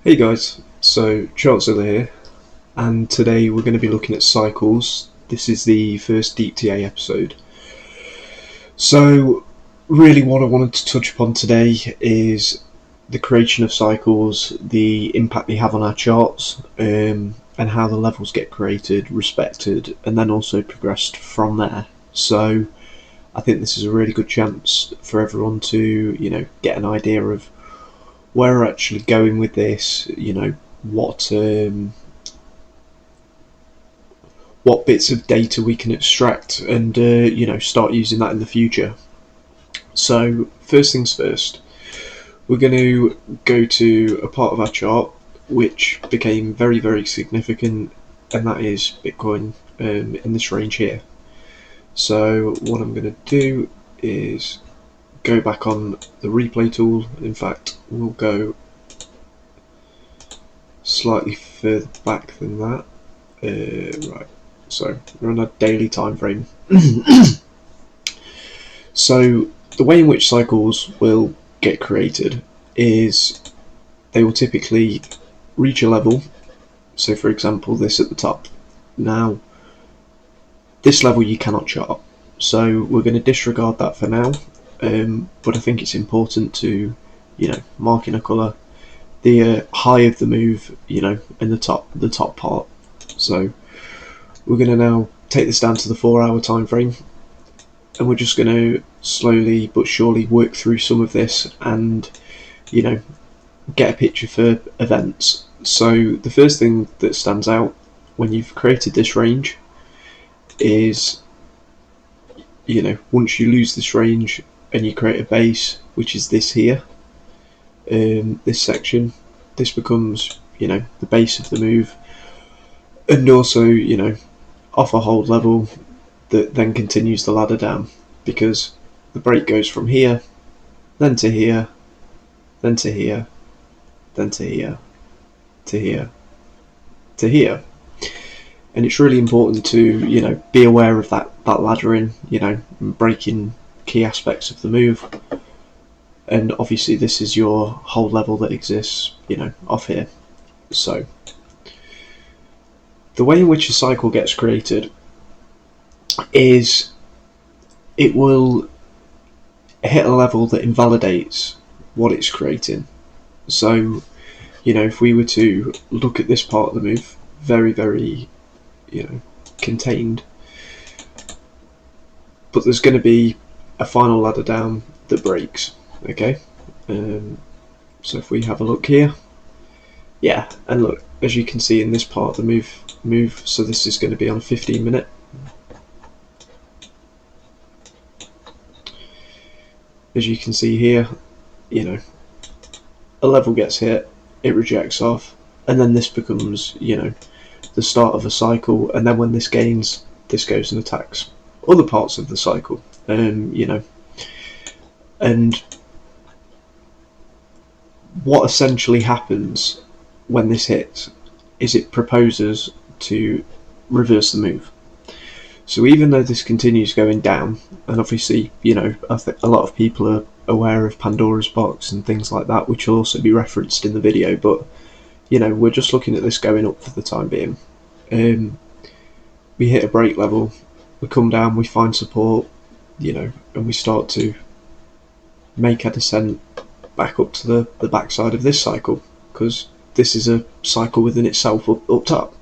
Hey guys, so Chartzilla here, and today we're going to be looking at cycles. This is the first Deep TA episode. So, really, what I wanted to touch upon today is the creation of cycles, the impact they have on our charts, and how the levels get created, respected, and then also progressed from there. So, I think this is a really good chance for everyone to, get an idea of where we're actually going with this, what bits of data we can extract and start using that in the future. So first things first, we're going to go to a part of our chart which became very significant, and that is Bitcoin in this range here. So what I'm going to do is go back on the replay tool. In fact, we'll go slightly further back than that. Right, so we're on a daily time frame. So the way in which cycles will get created is they will typically reach a level. So for example, this at the top. Now, this level you cannot chart, so we're going to disregard that for now. But I think it's important to, mark in a colour the high of the move, in the top part. So we're going to now take this down to the 4-hour time frame, and we're just going to slowly but surely work through some of this and, get a picture for events. So the first thing that stands out when you've created this range is, once you lose this range and you create a base, which is this here, this section, this becomes, the base of the move, and also, off a hold level that then continues the ladder down, because the break goes from here, then to here, then to here, then to here, to here, to here. And it's really important to, be aware of that laddering, breaking key aspects of the move. And obviously this is your hold level that exists, off here. So the way in which a cycle gets created is it will hit a level that invalidates what it's creating. So, if we were to look at this part of the move, very, contained, but there's going to be a final ladder down that breaks, okay? So if we have a look here, yeah, and look, as you can see in this part of the move, so this is going to be on a 15-minute. As you can see here, a level gets hit, it rejects off, and then this becomes, the start of a cycle, and then when this gains, this goes and attacks other parts of the cycle, and what essentially happens when this hits is it proposes to reverse the move. So even though this continues going down, and obviously, I think a lot of people are aware of Pandora's box and things like that, which will also be referenced in the video, but we're just looking at this going up for the time being. We hit a break level, we come down, we find support, and we start to make a descent back up to the backside of this cycle, because this is a cycle within itself up top.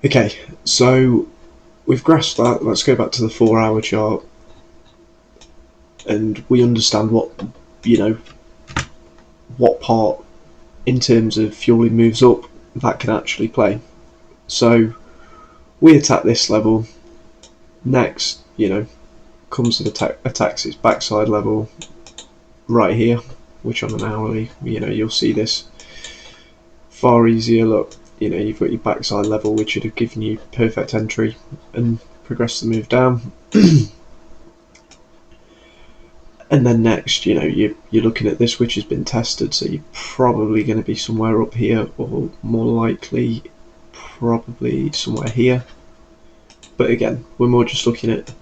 Okay, so we've grasped that. Let's go back to the 4-hour chart, and we understand what part in terms of fueling moves up that can actually play. So we attack this level. Next, comes and attacks its backside level right here, which on an hourly, you'll see this far easier. Look, you've got your backside level, which would have given you perfect entry and progress the move down. And then next, you're looking at this, which has been tested, so you're probably going to be somewhere up here, or more likely probably somewhere here. But again, we're more just looking at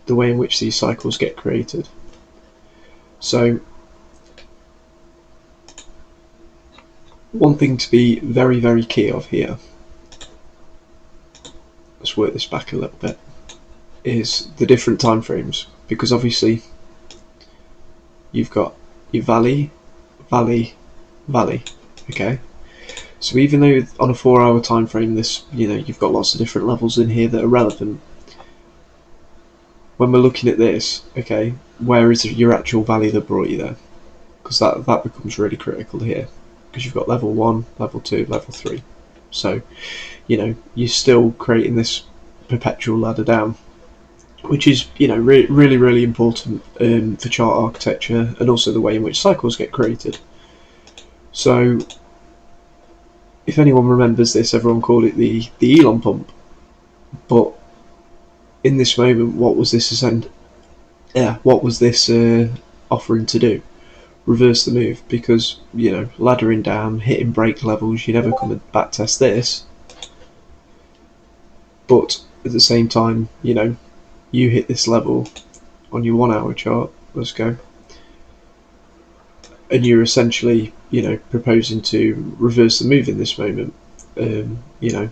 the way in which these cycles get created. So One thing to be very, very key of here, let's work this back a little bit, is the different time frames, because obviously you've got your valley, valley, valley, okay? So even though on a 4-hour time frame, this, you've got lots of different levels in here that are relevant, when we're looking at this, okay, where is your actual valley that brought you there? Because that becomes really critical here, because you've got level 1, level 2, level 3. So, you're still creating this perpetual ladder down, which is, really, really important for chart architecture and also the way in which cycles get created. So, if anyone remembers this, everyone called it the Elon pump. But in this moment, what was this offering to do? Reverse the move, because laddering down, hitting break levels, you never come and back test this. But at the same time, you hit this level on your 1-hour chart. Let's go. And you're essentially, proposing to reverse the move in this moment, and you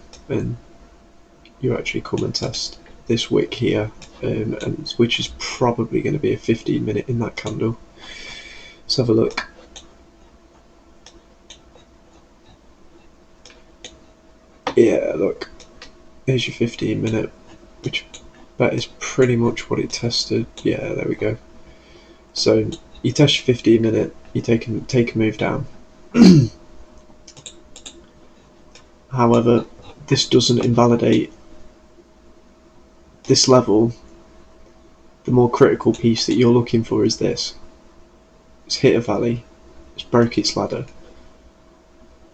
actually come and test this wick here, and which is probably going to be a 15-minute in that candle. Let's have a look. Yeah, look, there's your 15-minute, which that is pretty much what it tested. Yeah, there we go. So you test your 15-minute, you take a move down. However, this doesn't invalidate this level. The more critical piece that you're looking for is this. It's hit a valley, it's broke its ladder.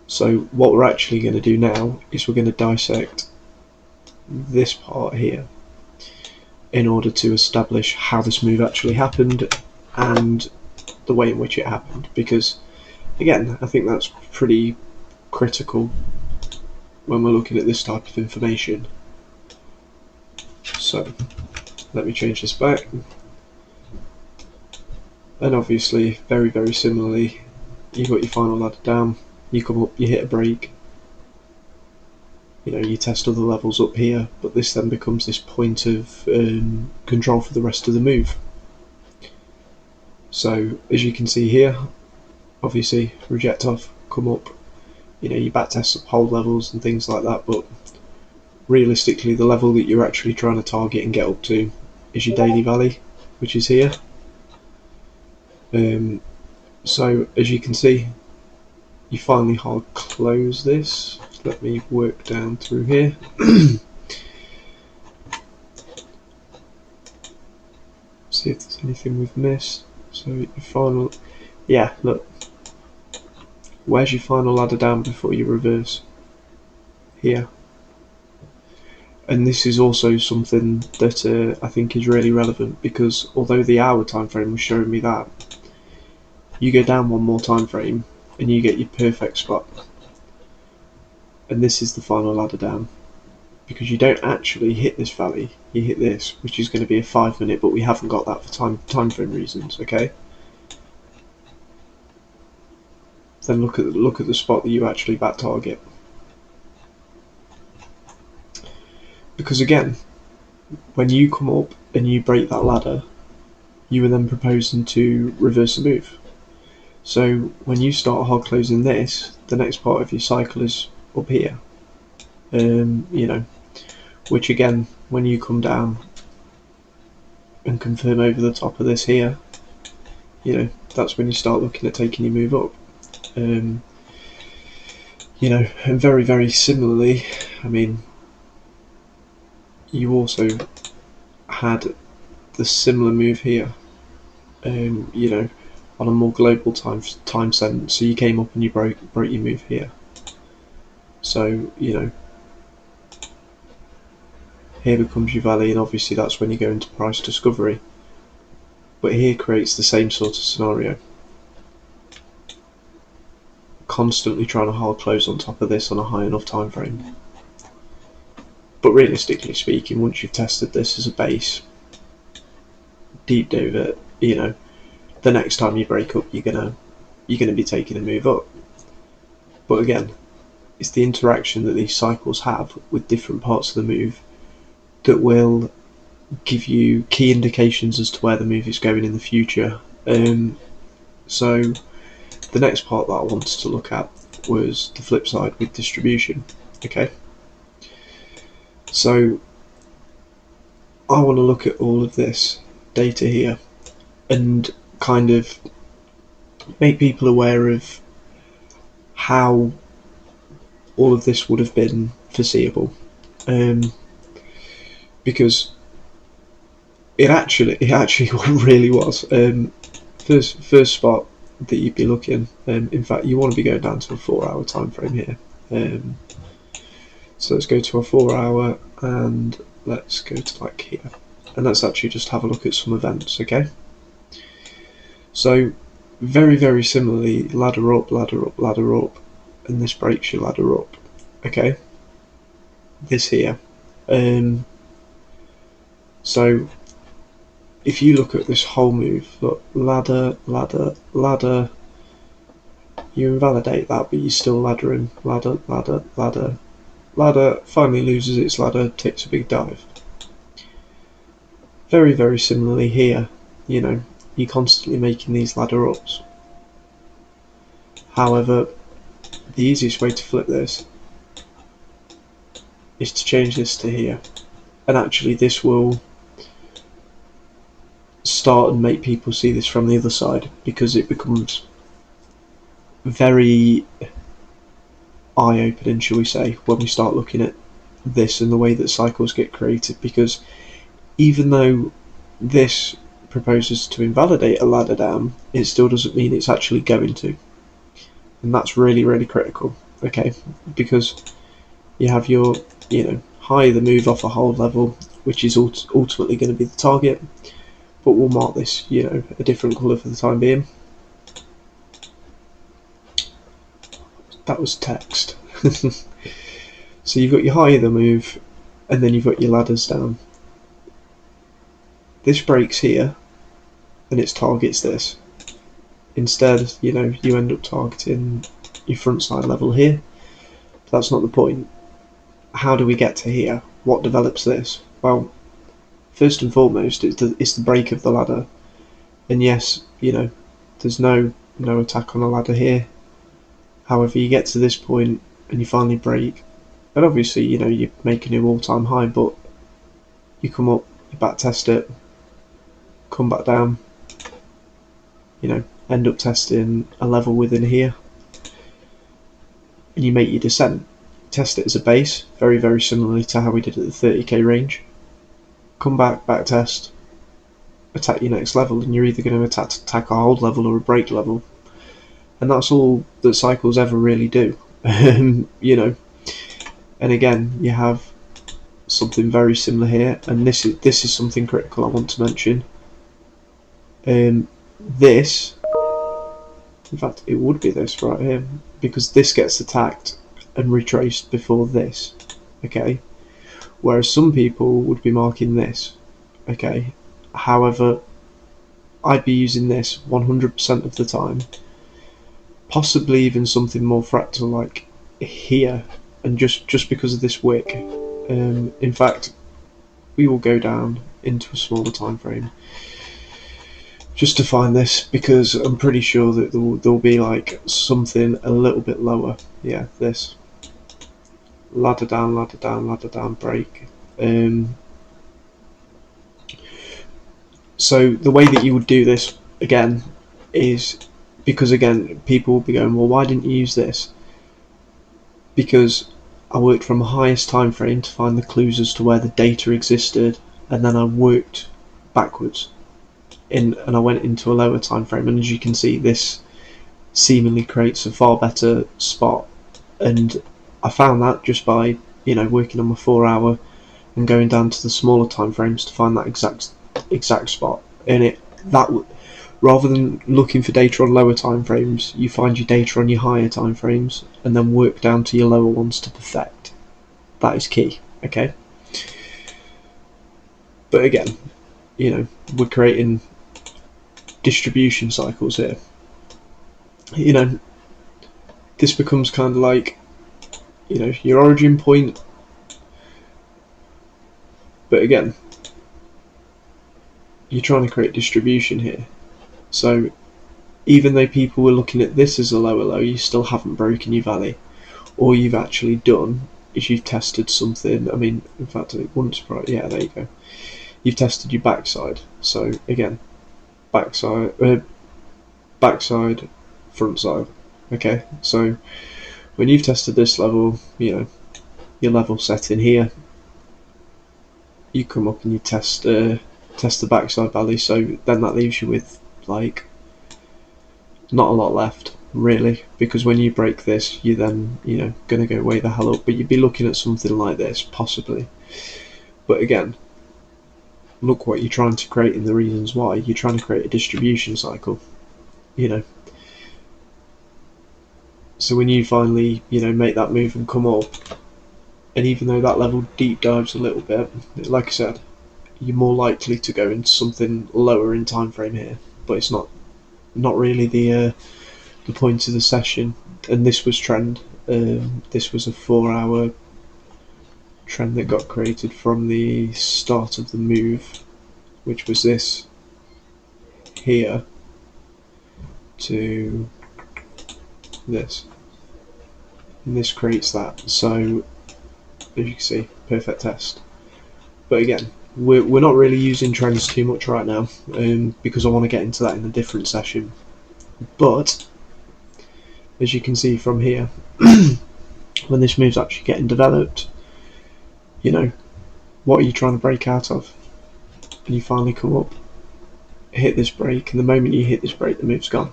So what we're actually going to do now is we're going to dissect this part here in order to establish how this move actually happened and the way in which it happened, because again, I think that's pretty critical when we're looking at this type of information. So let me change this back, and obviously very, very similarly, you've got your final ladder down, you come up, you hit a break, you test other levels up here, but this then becomes this point of control for the rest of the move. So as you can see here, obviously reject off, come up, you back test hold levels and things like that, but realistically the level that you're actually trying to target and get up to is your daily valley, which is here. So as you can see, you finally hard close this. Let me work down through here. See if there's anything we've missed. So your final, yeah, look, where's your final ladder down before you reverse? Here. And this is also something that I think is really relevant, because although the hour time frame was showing me that, you go down one more time frame and you get your perfect spot. And this is the final ladder down, because you don't actually hit this valley, you hit this, which is going to be a 5-minute, but we haven't got that for time frame reasons, okay? Then look at the spot that you actually back target. Because again, when you come up and you break that ladder, you are then proposing to reverse the move. So when you start hard closing this, the next part of your cycle is up here. Which again, when you come down and confirm over the top of this here, that's when you start looking at taking your move up. And very, very similarly, I mean, you also had the similar move here, on a more global time sense. So you came up and you broke your move here. So here becomes your valley, and obviously that's when you go into price discovery. But here creates the same sort of scenario. Constantly trying to hard close on top of this on a high enough time frame. But realistically speaking, once you've tested this as a base, deep dove it, the next time you break up, you're gonna be taking a move up. But again, it's the interaction that these cycles have with different parts of the move that will give you key indications as to where the move is going in the future. So the next part that I wanted to look at was the flip side with distribution. Okay, so I want to look at all of this data here and kind of make people aware of how all of this would have been foreseeable, because it actually really was. First spot that you'd be looking. In fact, you want to be going down to a 4-hour time frame here. So let's go to a 4-hour and let's go to like here, and let's actually just have a look at some events. Okay. So very similarly, ladder up, and this breaks your ladder up. Okay. This here. So if you look at this whole move, look, ladder, you invalidate that, but you're still laddering, ladder, finally loses its ladder, takes a big dive. Very similarly here, you're constantly making these ladder ups. However, the easiest way to flip this is to change this to here, and actually this will start and make people see this from the other side, because it becomes very eye-opening, shall we say, when we start looking at this and the way that cycles get created. Because even though this proposes to invalidate a ladder down, it still doesn't mean it's actually going to, and that's really critical. Okay, because you have your higher the move off a hold level, which is ultimately going to be the target, but we'll mark this a different colour for the time being. That was text. So you've got your higher the move, and then you've got your ladders down. This breaks here, and it targets this. Instead, you end up targeting your front side level here. But that's not the point. How do we get to here? What develops this? Well, first and foremost, it's the break of the ladder. And yes, there's no attack on the ladder here. However, you get to this point and you finally break, and obviously you make a new all-time high, but you come up, you back test it, come back down, end up testing a level within here, and you make your descent. Test it as a base, very similarly to how we did at the 30k range. Come back test, attack your next level, and you're either going to attack a hold level or a break level, and that's all that cycles ever really do. And again, you have something very similar here, and this is something critical I want to mention. This, in fact, it would be this right here, because this gets attacked and retraced before this. Okay, whereas some people would be marking this. Okay, however, I'd be using this 100% of the time, possibly even something more fractal like here, and just because of this wick. In fact, we will go down into a smaller time frame just to find this, because I'm pretty sure that there'll be like something a little bit lower. Yeah, this ladder down, break. So the way that you would do this again is, because again people will be going, well, why didn't you use this? Because I worked from a highest time frame to find the clues as to where the data existed, and then I worked backwards and I went into a lower time frame, and as you can see, this seemingly creates a far better spot. And I found that just by working on my 4-hour and going down to the smaller time frames to find that exact spot. And rather than looking for data on lower time frames, you find your data on your higher time frames and then work down to your lower ones to perfect. That is key. Okay, but again, we're creating this becomes kind of like, you know, your origin point. But again, you're trying to create distribution here. So even though people were looking at this as a lower low, you still haven't broken your valley. All you've actually done is you've tested something. I mean, in fact, it wouldn't surprise. Yeah, there you go. You've tested your backside. So again, backside, front side. Okay, so when you've tested this level, you know, your level set in here, you come up and you test the backside valley. So then that leaves you with like not a lot left really, because when you break this, you're then, you know, going to go way the hell up. But you'd be looking at something like this possibly. But again, look what you're trying to create and the reasons why. You're trying to create a distribution cycle, you know. So when you finally, you know, make that move and come up, and even though that level deep dives a little bit, like I said, you're more likely to go into something lower in time frame here. But it's not really the point of the session. And this was trend. This was a 4-hour trend that got created from the start of the move, which was this here to this, and this creates that. So as you can see, perfect test. But again, we're not really using trends too much right now, because I want to get into that in a different session. But as you can see from here, when this move's actually getting developed, you know, what are you trying to break out of? And you finally come up, hit this break, and the moment you hit this break, the move's gone.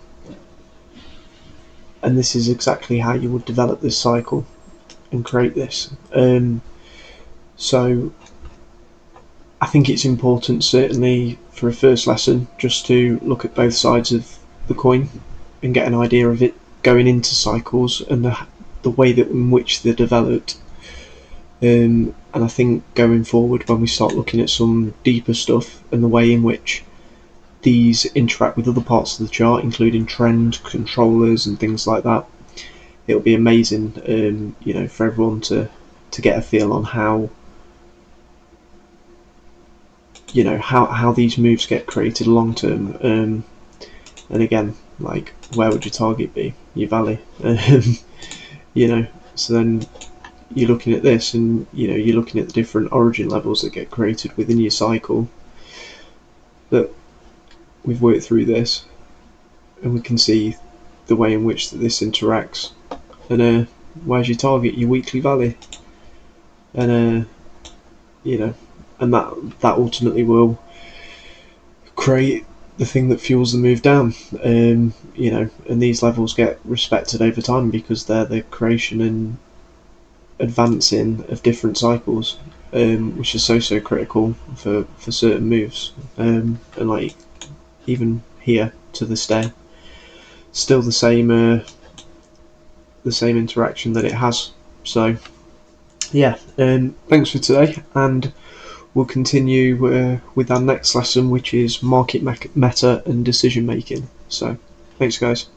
And this is exactly how you would develop this cycle and create this. So I think it's important, certainly for a first lesson, just to look at both sides of the coin and get an idea of it going into cycles and the way that in which they're developed. And I think going forward, when we start looking at some deeper stuff and the way in which these interact with other parts of the chart, including trend controllers and things like that, it'll be amazing, you know, for everyone to get a feel on how, you know, how these moves get created long term. And again, like, where would your target be? Your valley. You know, so then you're looking at this, and you know, you're looking at the different origin levels that get created within your cycle. That we've worked through this, and we can see the way in which that this interacts. And where's your target? Your weekly valley. And you know, and that ultimately will create the thing that fuels the move down. You know, and these levels get respected over time because they're the creation and advancing of different cycles, which is so critical for certain moves. And like, even here to this day, still the same interaction that it has. So yeah, thanks for today, and we'll continue with our next lesson, which is market meta and decision making. So thanks guys.